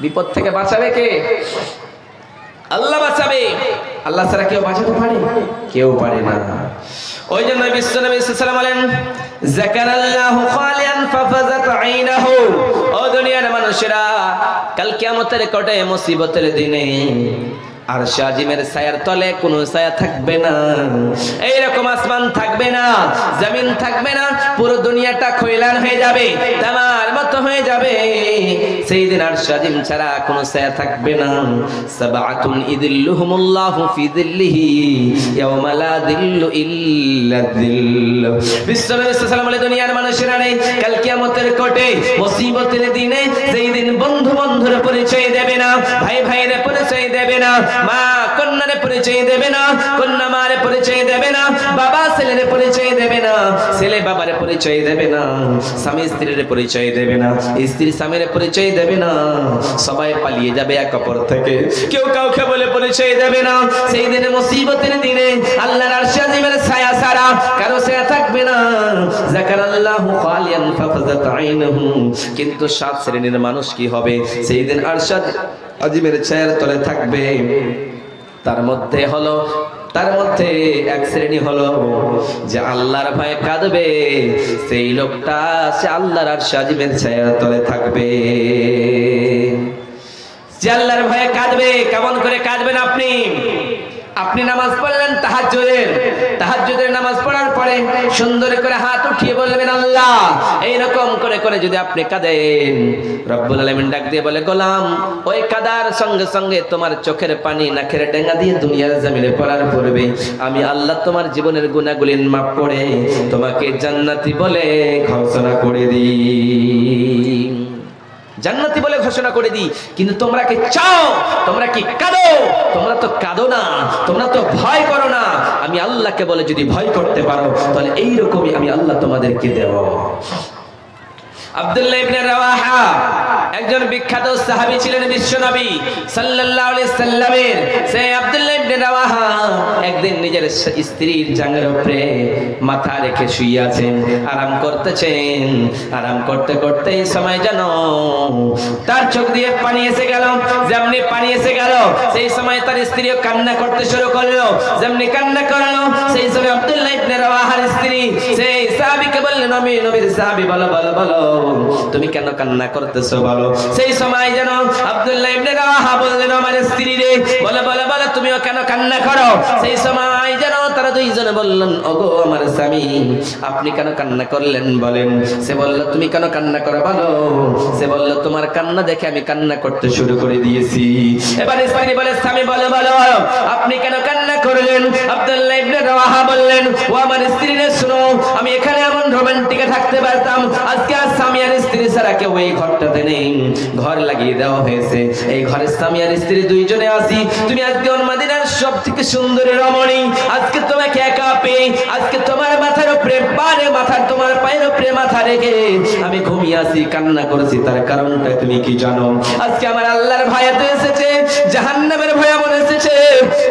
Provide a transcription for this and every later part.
বিপদ থেকে বাঁচাবে কে? আল্লাহ বাঁচাবে। আল্লাহ ছাড়া কেউ বাঁচাতে পারে? কেউ পারে না। ওই জন্য বিশ্বনবী সাল্লাল্লাহু আলাইহি ওয়াসাল্লাম বলেন, যাকারাল্লাহু খালিয়ান ফাফাযাত আইনাহু। ও দুনিয়ার মানুষেরা, কাল কিয়ামতের কোটে মুসিবতের দিনে আরশে আজিমের ছায়ার তলে কোনো ছায়া থাকবে না। এইরকম আসমান থাকবে না, জমিন থাকবে না, পুরো দুনিয়াটা খয়লান হয়ে যাবে, তামার মতো হয়ে যাবে। সেই দিন আরশে আজিম ছাড়া কোনো ছায়া থাকবে না। সাবআতুন ইযিল্লুহুমুল্লাহু ফি যিল্লিহি ইয়াওমা লা যিল্লু ইল্লা যিল্ল। বিশ্বনবী সাল্লাল্লাহু আলাইহি ওয়াসাল্লাম বলে, দুনিয়ার মানুষেরা নেই কাল কিয়ামতের কোটে মুসিবতের দিনে, সেই দিন বন্ধু বন্ধুর পরিচয় দেবে না, ভাই ভাইয়ের পরিচয় দেবে না, মা কন্যারে পরিচয় দেবে না, কন্যা মারে পরিচয় দেবে না, বাবা ছেলের পরিচয় দেবে না, ছেলে বাবার পরিচয় দেবে না, স্বামী স্ত্রীর পরিচয় দেবে না, স্ত্রী স্বামীর পরিচয় দেবে না। সবাই পালিয়ে যাবে এক অপর থেকে, কেউ কাউকে বলে পরিচয় দেবে না। সেই দিনে মুসিবতের দিনে আল্লাহর আরশে আজিমের ছায়া ছাড়া কারো ছায়া থাকবে না। যাকারাল্লাহু খালিয়ান ফাফাযাত আইনুহু। কিন্তু 7 শ্রেণীর মানুষ কি হবে? সেই দিন আরশে আজিমের ছায়ার তলে থাকবে। তার মধ্যে এক শ্রেণী হলো যে আল্লাহর ভয়ে কাঁদবে। সেই লোকটা সে আল্লাহর আরশে আজিমের ছায়ার তলে থাকবে। যে আল্লাহর ভয়ে কাঁদবে। কেমন করে কাঁদবেন আপনি? আপনি নামাজ পড়লেন তাহাজ্জুদের নামাজ পড়ার পরে সুন্দর করে হাত উঠিয়ে বলবেন আল্লাহ। এইরকম করে করে যদি আপনি কাঁদেন, রব্বুল আলামিন ডাক দিয়ে বলে, গোলাম, ওই কাদার সঙ্গে সঙ্গে তোমার চোখের পানি নাকের ডেঙ্গা দিয়ে দুনিয়ার জমিনে পড়ার পূর্বে আমি আল্লাহ তোমার জীবনের গুনাহগুলি মাফ করে তোমাকে জান্নাতি বলে ঘোষণা করে দিই। জান্নাতি বলে ঘোষণা করে দিই। কিন্তু তোমরা কি চাও? তোমরা কি কাঁদো? তোমরা তো কাঁদো না, তোমরা তো ভয় করো না। আমি আল্লাহকে বলে যদি ভয় করতে পারো, তাহলে এইরকমই আমি আল্লাহ তোমাদেরকে দেব। আব্দুল্লাহ ইবনে রাওয়াহা একজন বিখ্যাত সাহাবী ছিলেন বিশ্বনবী সাল্লাল্লাহু আলাইহি সাল্লামের। সেই আব্দুল্লাহ ইবনে রাওয়াহা একদিন নিজের স্ত্রীর জাঙ্গের উপরে মাথা রেখে শুয়ে আছেন, আরাম করতেছেন। আরাম করতে করতে এই সময় যেন তার চোখ দিয়ে পানি এসে গেল। যেমনি পানি এসে গেল, সেই সময় তার স্ত্রীও কান্না করতে শুরু করলো। যেমনি কান্না করলো, সেই সময় আব্দুল্লাহ ইবনে রাওয়াহার স্ত্রী সেই সাহাবীকে বললেন, আমি নবীর সাহাবী, বলো বলো বলো তুমি কেন কান্না করতেছো বলো। সেই সময় যেন আব্দুল্লাহ ইবনে রাওয়াহা বললেন, আমার স্ত্রী রে, বলো বলো বলো তুমিও কেন কান্না করো। সেই সময় যেন তারা দুইজনে বললেন, ওগো আমার স্বামী, আপনি কেন কান্না করলেন বলেন। সে বলল, তুমি কেন কান্না করো বলো। সে বলল, তোমার কান্না দেখে আমি কান্না করতে শুরু করে দিয়েছি। এবার স্ত্রী বলে, স্বামী বলো বলো আপনি কেন কান্না করলেন। আব্দুল্লাহ ইবনে রাওয়াহা বললেন, ও আমার স্ত্রী রে, শুনো, আমি এখানে এমন রোমান্টিকে থাকতে পারতাম, আজকে আর স্বামী আর স্ত্রী ছাড়া কেউ এই ঘরটাতে নেই। ঘর লাগিয়ে দেওয়া হয়েছে, এই ঘরে স্বামী আর স্ত্রী দুইজনে আছি। তুমি আজকে ওর মদিনার সব থেকে সুন্দরী রমণী, আজকে তোমাকে একা পেয়ে, আজকে তোমার মাথার উপরে তোমার পায়ের উপরে মাথা রেখে আমি ঘুমিয়ে আছি, কান্না করেছি। তার কারণটা তুমি কি জানো? আজকে আমার আল্লাহর ভয় এত এসেছে, জাহান্নামের ভয় এমন এসেছে,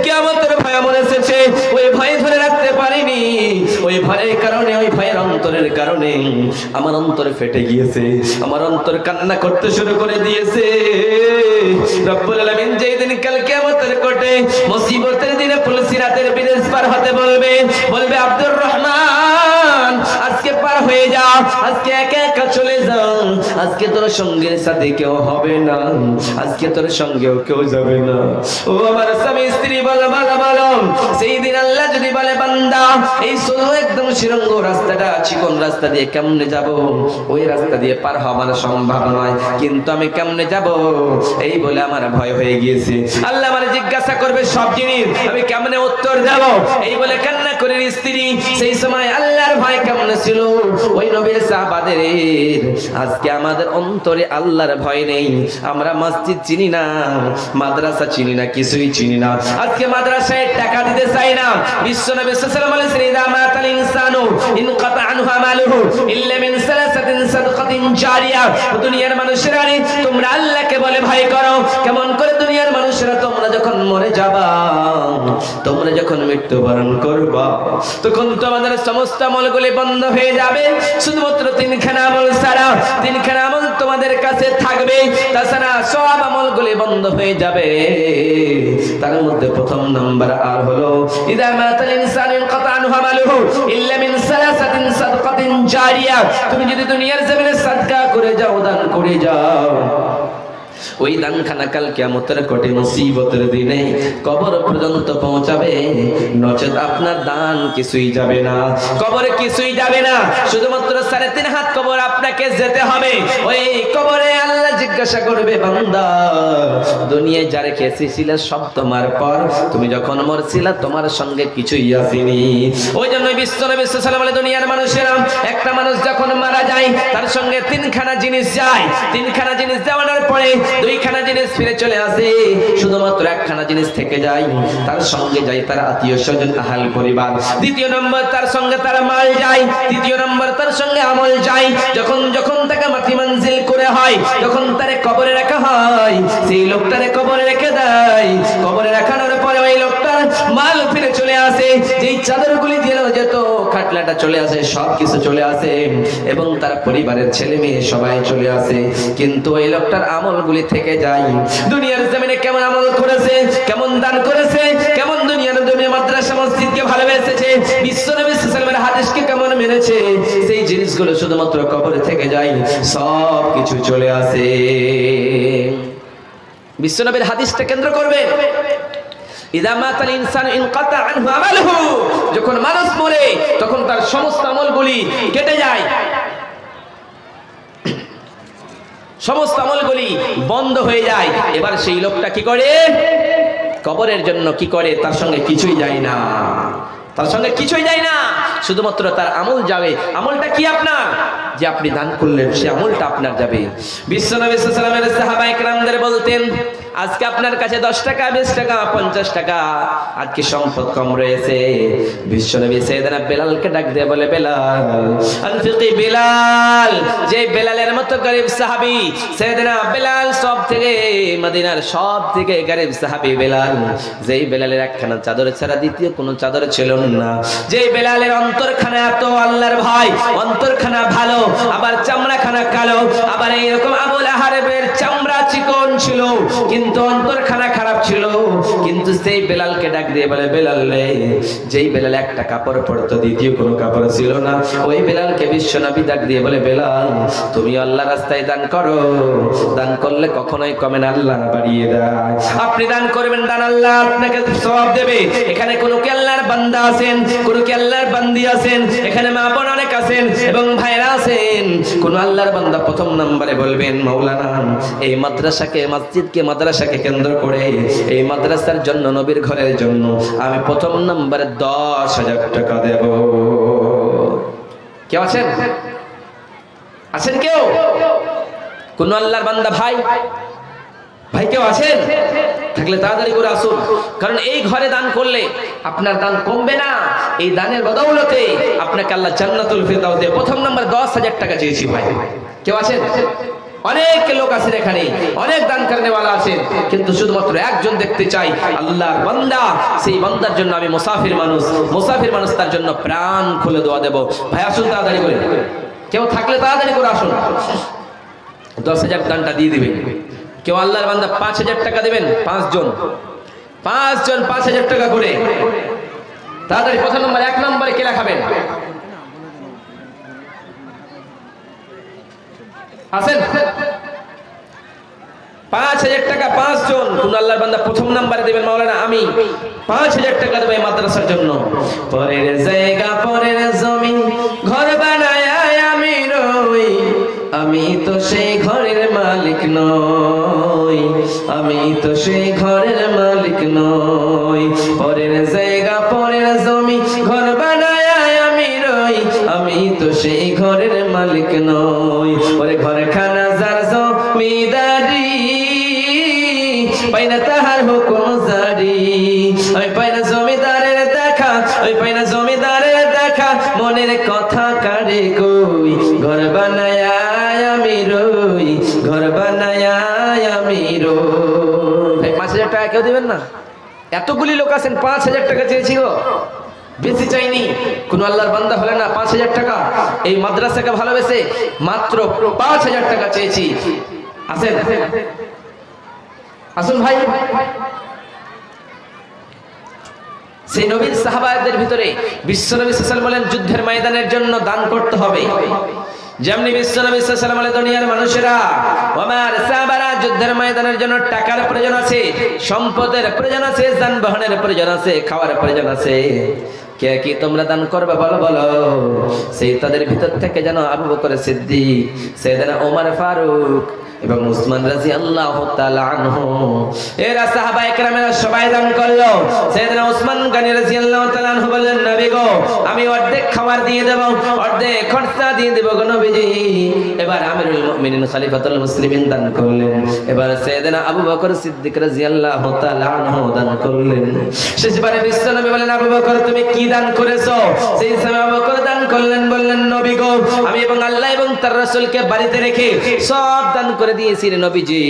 কিয়ামতের ভয় এমন এসেছে, ওই ভয় ধরে রাখতে পারিনি। ওই ভয়ের কারণে, ওই ভয়ের অন্তরের কারণে আমার অন্তর ফেটে গিয়েছে, আমার অন্তর কান্না করতে শুরু করে দিয়েছে। রব্বুল আলামিন যেই দিন কাল কিয়ামতের কোটে মুসিবতের দিনে পুলসিরাতের বিদেশ পার হতে বলবে, বলবে, আব্দুর রহমান আজকে পার হয়ে যাও, আজকে একা একা চলে যাও, আজকে তোর সঙ্গের সাথে কেউ হবে না, আজকে তোর সঙ্গেও কেউ যাবে না। ও আমার স্বামী স্ত্রী বলো বলো বলো। সেই দিন আল্লাহ যদি বলে, বান্দা এই শুধু একদম সুড়ঙ্গ রাস্তাটা, চিকন রাস্তা দিয়ে কেমনে যাব, ওই রাস্তা দিয়ে পার হওয়ার সম্ভব নয়, কিন্তু আমি কেমনে যাব, এই বলে আমার ভয় হয়ে গিয়েছে। আল্লাহ আমার জিজ্ঞাসা করবে সব জিনিস, আমি কেমনে উত্তর দেব, এই বলে কান্না করে স্ত্রী। সেই সময় আল্লাহর ভয় কেমনে ছিল ওই নবীর সাহাবাদের। আজকে আমাদের অন্তরে আল্লাহর ভয় নেই। আমরা মসজিদ চিনি না, মাদ্রাসা চিনি না, কিছুই চিনি না। আজকে মাদ্রাসায় টাকা দিতে চাই না। বিশ্বনবী সাল্লাল্লাহু আলাইহি ওয়াসাল্লাম বলেছেন, ইযা মাতাল ইনসানু ইনকাতা আনহু আমালুহু ইল্লা মিন সালাসাতিন সাদকাতিন জারিয়া। দুনিয়ার মানুষেরা, তোমরা আল্লাহকে বলে ভয় করো। কেমন করে? দুনিয়ার মানুষেরা, তোমরা যখন মরে যাবা, তোমরা যখন মৃত্যুবরণ করবা, তখন তোমাদের সমস্ত আমলগুলি বন্ধ হয়ে যাবে, শুধুমাত্র 3খানা আমল ছাড়া। 3খানা আমল তোমাদের কাছে থাকবে, তাছাড়া সব আমলগুলি বন্ধ হয়ে যাবে। তার মধ্যে প্রথম নাম্বার আর হলো ইদা মাতাল ইনসানু ইনকাতা আনহু আমালুহু ইল্লা মিন সালাসাতিন সাদকাতিন জারিয়া। তুমি যদি দুনিয়ার জমিনে সাদকা করে যাও, দান করে যাও, ওই দানখানা কাল কিয়ামতের কঠিন মুসিবতের দিনে কবর পর্যন্ত পৌঁছাবে, নচেত আপনার দান কিছুই যাবে না, কবরে কিছুই যাবে না। শুধুমাত্র 3.5 হাত কবর আপনাকে যেতে হবে। ওই কবরে আল্লাহ জিজ্ঞাসা করবে, বান্দা দুনিয়ায় যা রেখে এসেছিলে সব তোমার পর, তুমি যখন মরছিলা তোমার সঙ্গে কিছুই আসেনি। ওই জন্য বিশ্বনবী সাল্লাল্লাহু আলাইহি ওয়াসাল্লাম দুনিয়ার মানুষেরা, একটা মানুষ যখন মারা যায় তার সঙ্গে 3খানা জিনিস যায়, 3খানা জিনিস যাওয়ার পরে 2খানা জিনিস ফিরে চলে আসে, শুধুমাত্র 1খানা জিনিস থেকে যায়। তার সঙ্গে যায় তার আত্মীয় স্বজন, আহাল পরিবার। দ্বিতীয় নম্বর তার সঙ্গে তার মাল যায়। তৃতীয় নম্বর তার সঙ্গে আমল যায়। যখন যখন তাকে মাটি মঞ্জিল করে হয়, যখন তারে কবরে রাখা হয়, সেই লোকটারে কবরে রেখে দেয়। কবরে রাখানোর পরে ওই লোকটার মাল ফিরে চলে আসে, যেই চাদরগুলি দিয়ে যেত, খাটলাটা চলে আসে, সব কিছু চলে আসে, এবং তার পরিবারের ছেলে মেয়ে সবাই চলে আসে। কিন্তু ওই লোকটার আমলগুলি থেকে যায়। দুনিয়ার জমিনে কেমন আমল করেছে, কেমন দান করেছে, কেমন দুনিয়ার জমিনে মাদ্রাসা মসজিদকে ভালোবেসেছে, বিশ্বনবী সাল্লাল্লাহু আলাইহি ওয়াসাল্লামের হাদিসকে কেমন মেনেছে, সেই জিনিসগুলো শুধুমাত্র কবরে থেকে যায়, সব কিছু চলে আসে। বিশ্বনবীর হাদিসটা কেন্দ্র করবে, ইদা মাতাল ইনসানু ইনকাতা আনহু আমালুহু, যখন মানুষ মরে তখন তার সমস্ত আমলগুলি কেটে যায়, সমস্ত আমলগুলি বন্ধ হয়ে যায়। এবার সেই লোকটা কি করে? কবরের জন্য কি করে? তার সঙ্গে কিছুই যায় না, তার সঙ্গে কিছুই যায় না, শুধুমাত্র তার আমল যাবে। আমলটা কি আপনার? যে আপনি দান করলেন, সে আমলটা আপনার যাবে। বিশ্বনবী সাল্লাল্লাহু আলাইহি ওয়াসাল্লামের সাহাবায়ে কেরামদের বলতেন, আজকে আপনার কাছে 10 টাকা, 20 টাকা, 50 টাকা, আজকে সম্পদ কম রয়েছে। বিশ্বনবী সাইয়েদনা বেলালকে ডাক দিয়ে বলে, বেলাল আনফিকি বেলাল। যে বেলালের মতো গরিব সাহাবী, সাইয়েদনা বেলাল সব থেকে মদিনার সব থেকে গরিব সাহাবী বেলাল, যেই বেলালের একখানা চাদর ছাড়া দ্বিতীয় কোনো চাদর ছিল না, যেই বেলালের অন্তরখানা এত আল্লাহর ভয়, অন্তরখানা ভালো, আবার চামড়াখানা কালো, আবার এইরকম আবু লাহাবের চামড়া চিকন ছিল কিন্তু অন্তরখানা খারাপ ছিল। কিন্তু সেই বেলালকে ডাক দিয়ে বলে, বেলাল রে, যেই বেলাল একটা কাপড় পরতো, দ্বিতীয় কোনো কাপড় ছিল না, ওই বেলালকে বিশ্বনবী ডাক দিয়ে বলে, বেলাল তুমি আল্লাহর রাস্তায় দান করো, দান করলে কখনোই কমে না, আল্লাহ বাড়িয়ে দেয়। আপনি দান করবেন, দান আল্লাহ আপনাকে সওয়াব দেবে। এখানে কোন কি আল্লাহর বান্দা আছেন, কোন কি আল্লাহর বান্দি আছেন, এখানে মা বোন অনেক আছেন এবং ভাইরা আছেন। কোন আল্লাহর বান্দা প্রথম নম্বরে বলবেন, মাওলানা এই মাদ্রাসাকে, মসজিদকে, মাদ্রাসাকে কেন্দ্র করে, এই মাদ্রাসার জন্য, নবীর ঘরের জন্য আমি প্রথম নম্বরে 10,000 টাকা দেব। কেউ আছেন? আছেন কেউ? কোন আল্লাহর বান্দা ভাই, ভাই কেউ আছেন? থাকলে তাড়াতাড়ি করে আসুন, কারণ এই ঘরে দান করলে আপনার দান কমবে না। এই দানের বদৌলতে আপনাকে আল্লাহ জান্নাতুল ফিরদাউস দেবে। প্রথম নাম্বার 10,000 টাকা চেয়েছি ভাই। কেউ আছেন? অনেক লোক আছেন এখানে, অনেক দান করনেওয়ালা আছেন, কিন্তু শুধুমাত্র একজন দেখতে চাই, আল্লাহর বান্দা। সেই বান্দার জন্য আমি মুসাফির মানুষ, মুসাফির মানুষ, তার জন্য প্রাণ খুলে দোয়া দেব। ভাই আসুন তাড়াতাড়ি করে, কেউ থাকলে তাড়াতাড়ি করে আসুন। 10,000 দানটা দিয়ে দিবেন। কেউ আল্লাহর বান্দা 5,000 টাকা দেবেন, 5 জন 5,000 টাকা করে। তাড়াতাড়ি প্রথম নম্বর, 1 নম্বরে কে লেখাবেন? আছেন? 5,000 টাকা 5 জন। কোন আল্লাহর বান্দা প্রথম নম্বরে দেবেন, মাওলানা আমি 5,000 টাকা দেব এই মাদ্রাসার জন্য। পরের জায়গা, পরের জমিন, ঘর বানায় আমি রই, আমি তো সেই ঘরের মালিক নই, আমি তো সেই ঘরের মালিক নই। পরের জায়গা, পরের জমি, ঘর বানায় আমি রই, আমি তো সেই ঘরের মালিক নই। ওরে ঘরখানা যার জমিদারি, পাইনা তাহার হুকুম জারি, আমি পাইনা জমিদারের দেখা, ওই পাইনা জমিদারের দেখা, মনের কথা কারে কই, ঘর বানায় আমি রই, ঘর বানায় আমি রই। 5,000 টাকা কেউ দিবেন না? এতগুলি লোক আছেন, 5,000 টাকা চেয়েছি গো। বেশি চাইনি। কোন আল্লাহর বান্দা হলে না 5000 টাকা এই মাদ্রাসাকে ভালোবেসে মাত্র 5000 টাকা চেয়েছি। আসেন আসুন ভাই। সেই নবীর সাহাবাদের ভিতরে বিশ্বনবী সাল্লাল্লাহু আলাইহি ওয়াসাল্লাম বলেন যুদ্ধের ময়দানের জন্য দান করতে হবে। যেমনি বিশ্বনবী সাল্লাল্লাহু আলাইহি ওয়াসাল্লাম বলেন দুনিয়ার মানুষেরা ওমার সাহাবারা যুদ্ধের ময়দানের জন্য টাকার প্রয়োজন আছে, সম্পদের প্রয়োজন আছে, যানবাহনের প্রয়োজন আছে, খাওয়ার প্রয়োজন আছে, কে কি তোমরা দান করবে বলো বলো। সেই তাদের ভিতর থেকে যেন আবু বকর সিদ্দিক, সাইয়েদনা ওমর ফারুক এবং উসমান রাদিয়াল্লাহু তাআলা আনহু এরা সাহাবায়ে কেরামেরা সবাই দান করলো। সাইয়েদনা উসমান গনি রাদিয়াল্লাহু তাআলা আনহু বললেন নবী গো আমি অর্ধেক খাবার দিয়ে দেব, অর্ধেক খরচা দিয়ে দেব গো নবীজি। এবার আমিরুল মুমিনিন খলিফাতুল মুসলিমিন দান করলেন। এবার সাইয়েদনা আবু বকর সিদ্দিক রাদিয়াল্লাহু তাআলা আনহু দান করলেন। শেষবারে বিশ্বনবী বলেন আবু বকর তুমি কি দান করেছো? সেই সময় আবু বকর দান করলেন, বললেন নবী গো আমি এবং আল্লাহ এবং তার রাসূলকে বাড়িতে রেখে সব দান করে দিয়েছি রে নবীজি।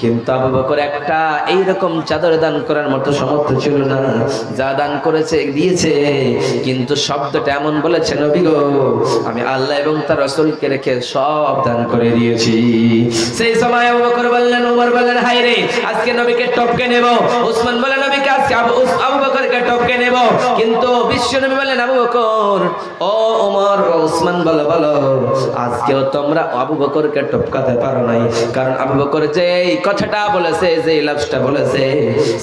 কিন্তু আবু বকর একটা এইরকম চাদর দান করার মতো সামর্থ্য ছিল না, যা দান করেছে দিয়েছে, কিন্তু শব্দটা এমন বলেছে নবী গো আমি আল্লাহ এবং তার রাসূলকে রেখে সব দান করে দিয়েছি। সেই সময় আবু বকর বললেন, ওমর বললেন হায় রে আজকে নবীকে টপকে নেব। উসমান বললেন নবীকে আজকে আবু বকরকে টপকে নেব। কিন্তু বিশ্বনবী বললেন আবু বকর ও ওমর ও উসমান বলো বলো আজকেও তোমরা আবু বকরকে টপকাতে পারো নাই, কারণ আবু বকর যে কথাটা বলেছে, যে লাফটা বলেছে,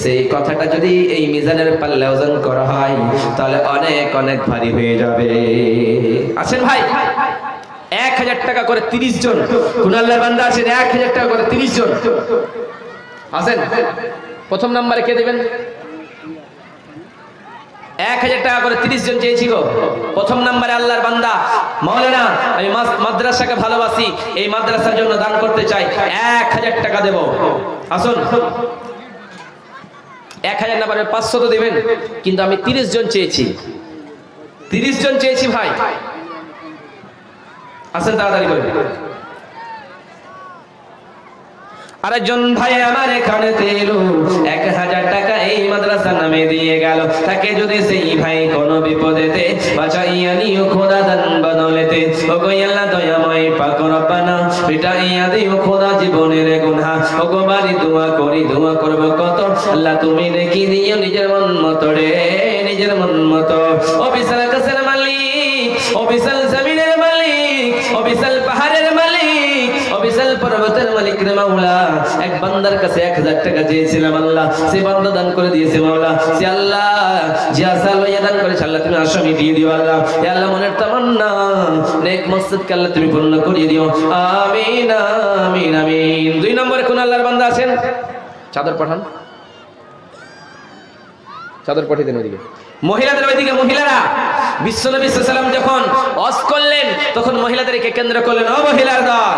সেই কথাটা যদি এই মিজানের পাল্লায় ওজন করা হয় তাহলে অনেক অনেক ভারী হয়ে যাবে। আছেন ভাই 1000 টাকা করে 30 জন কোন আল্লাহর বান্দা আছেন 1000 টাকা করে 30 জন আছেন? প্রথম নম্বরে কে দিবেন? 1000 টাকা করে 30 জন চেয়েছি গো। প্রথম নম্বরে আল্লাহর বান্দা মাওলানা আমি মাদ্রাসাকে ভালোবাসি, এই মাদ্রাসার জন্য দান করতে চাই, 1000 টাকা দেব। আসুন 1000 না পারে 500 তো দিবেন, কিন্তু আমি 30 জন চেয়েছি, 30 জন চেয়েছি ভাই। আসেন তাড়াতাড়ি করে। আরেকজন ভাই আমার এখানে তেলো 1000 টাকা এই মাদ্রাসা নামে দিয়ে গেল, তাকে যদি সেই ভাই কোনো বিপদেতে বাঁচাইয়া নিও খোদা দান বদলেতে। ও গো আল্লাহ দয়াময় পাক রব্বানা মিটাইয়া দিও খোদা জীবনের গুনাহ। ও গো বাড়ি দোয়া করি দোয়া করব কত, আল্লাহ তুমি দেখি দিও নিজের মন মতো রে, নিজের মন মতো। ও বিশাল আকাশের মালিক, ও বিশাল জমিনের মালিক, ও বিশাল পাহাড়ের মালিক, ও বিশাল পর্বতের মালিক রে মাওলা, এক বান্দার কাছে 1000 টাকা চেয়েছিলাম আল্লাহ, সে বান্দা দান করে দিয়েছে মাওলা। সে আল্লাহ যে আশা লইয়া দান করেছে আল্লাহ তুমি আশা মিটিয়ে দিও আল্লাহ। হে আল্লাহ মনের তামান্না নেক মকসদকে আল্লাহ তুমি পূর্ণ করিয়ে দিও, আমিন আমিন আমিন। 2 নম্বরে কোন আল্লাহর বান্দা আছেন? চাদর পাঠান, চাদর পাঠিয়ে দেন ওইদিকে, মহিলাদের ওইদিকে। মহিলারা বিশ্বনবী সাল্লাল্লাহু আলাইহি ওয়াসাল্লাম যখন ওয়াজ করলেন তখন মহিলাদেরকে কেন্দ্র করলেন, ও মহিলার দল।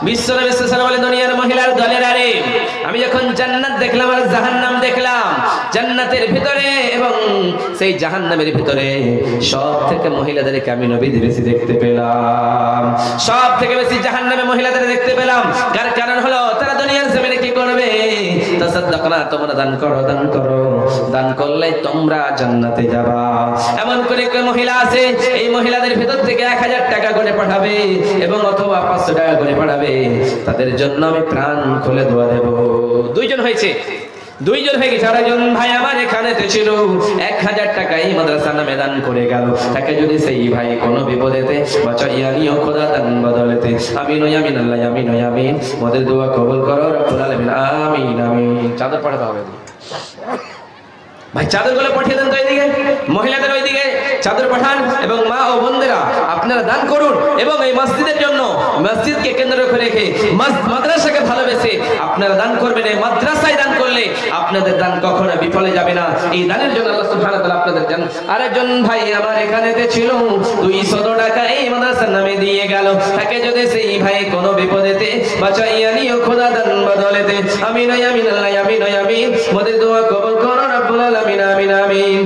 বিশ্বনবী সাল্লাল্লাহু আলাইহি ওয়াসাল্লাম বলেন দুনিয়ার মহিলার দলের আরে আমি যখন জান্নাত দেখলাম আর জাহান্নাম দেখলাম, জান্নাতের ভিতরে এবং সেই জাহান্নামের ভিতরে সব থেকে মহিলাদেরকে আমি নবী বেশি দেখতে পেলাম, সব থেকে বেশি জাহান্নামে মহিলাদের দেখতে পেলাম। কার কারণ হলো তারা দুনিয়ার জমিনে কি করবে? তাসাদদাকনা, তোমরা দান করো, দান করো, দান করলে তোমরা জান্নাতে যাবা। এমন করে কোন মহিলা আছে এই মহিলাদের ভিতর থেকে 1000 টাকা করে পাঠাবে এবং অথবা 500 টাকা করে পাঠাবে, তাদের জন্য আমি প্রাণ খুলে দোয়া দেব। 2 জন হয়েছে, 2 জন হয়ে গেছে। আরেকজন ভাই আমার এখানে ছিল 1000 টাকা এই মাদ্রাসা নামে দান করে গেল, তাকে যদি সেই ভাই কোনো বিপদেতে বাঁচাইয়া নিও খোদা দান বদলেতে। আমিন আমিন আল্লাহ আমিন আমিন। আমাদের দোয়া কবুল করো রব্বুল আলামিন, আমিন আমিন। চাদর পাঠাতে হবে ভাই, চাদরগুলো পাঠিয়ে দেন তো এইদিকে, মহিলাদের ওইদিকে চাদর পাঠান। এবং মা ও বোনেরা আপনারা দান করুন এবং এই মসজিদের জন্য, মসজিদকে কেন্দ্র করে রেখে মাদ্রাসাকে ভালোবেসে আপনারা দান করবেন। এই মাদ্রাসায় দান করলে আপনাদের দান কখনো বিফলে যাবে না। এই দানের জন্য আল্লাহ সুবহানাহু ওয়া তাআলা আপনাদের দান। আরেকজন ভাই আমার এখানেতে ছিল 200 টাকা এই মাদ্রাসার নামে দিয়ে গেল, তাকে যদি সেই ভাই কোনো বিপদেতে বাঁচাইয়া নিও খোদা দান বদলেতে। আমিন আমিন আল্লাহ আমিন আমিন। আমাদের দোয়া কবুল করো রব্বুল আলামিন, আমিন আমিন।